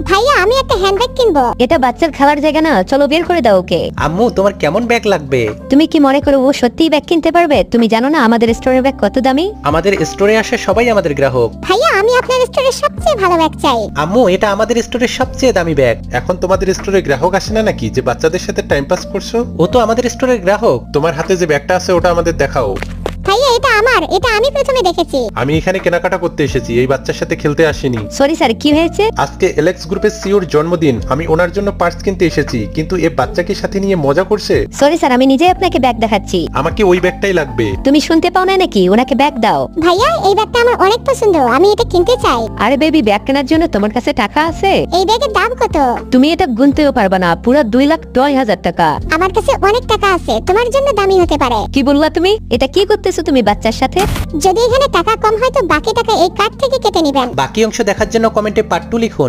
ভাইয়া আমি একটা হ্যান্ডব্যাগ কিনবো। এটা বাচ্চার খেলার জায়গা না, চলো বের করে দাও ওকে। আম্মু তোমার কেমন ব্যাগ লাগবে? তুমি কি মনে করো ও সত্যিই ব্যাগ কিনতে পারবে? তুমি জানো না আমাদের স্টোরের ব্যাগ কত দামি? আমাদের স্টোরে আসে সবাই আমাদের গ্রাহক। ভাইয়া আমি আপনার স্টোরের সবচেয়ে ভালো ব্যাগ চাই। আম্মু এটা আমাদের স্টোরের সবচেয়ে দামি ব্যাগ। এখন তোমাদের স্টোরে গ্রাহক আসে না নাকি যে বাচ্চাদের সাথে টাইম পাস করছো? ও তো আমাদের স্টোরের গ্রাহক। তোমার হাতে যে ব্যাগটা আছে ওটা আমাদের দেখাও। ভাইয়া এটা আমার, এটা আমি প্রথমে দেখেছি। আমি এখানে কেনাকাটা করতে এসেছি, এই বাচ্চার সাথে খেলতে আসিনি। সরি স্যার, কি হয়েছে? আজকে এলেক্স গ্রুপের সিওর জন্মদিন, আমি ওনার জন্য পার্টস কিনতে এসেছি, কিন্তু এ বাচ্চাকে সাথে নিয়ে মজা করছে। সরি স্যার, আমি নিজেই আপনাকে ব্যাগ দেখাচ্ছি। আমাকে ওই ব্যাগটাই লাগবে। তুমি শুনতে পাও না নাকি? ওনাকে ব্যাগ দাও। ভাইয়া এই ব্যাগটা আমার অনেক পছন্দ, আমি এটা কিনতে চাই। আরে বেবি, ব্যাগ কেনার জন্য তোমার কাছে টাকা আছে? এই ব্যাগের দাম কত? তুমি এটা গুনতেও পারবা না, পুরো 2,10,000 টাকা। আমার কাছে অনেক টাকা আছে, তোমার জন্য দামি হতে পারে। কি বললা তুমি? এটা কি করতেছো তুমি বাচ্চার সাথে? যদি এখানে টাকা কম হয় তো বাকি টাকা এই কার্ড থেকে কেটে নেবেন। বাকি অংশ দেখার জন্য কমেন্টে পার্ট 2 লিখুন।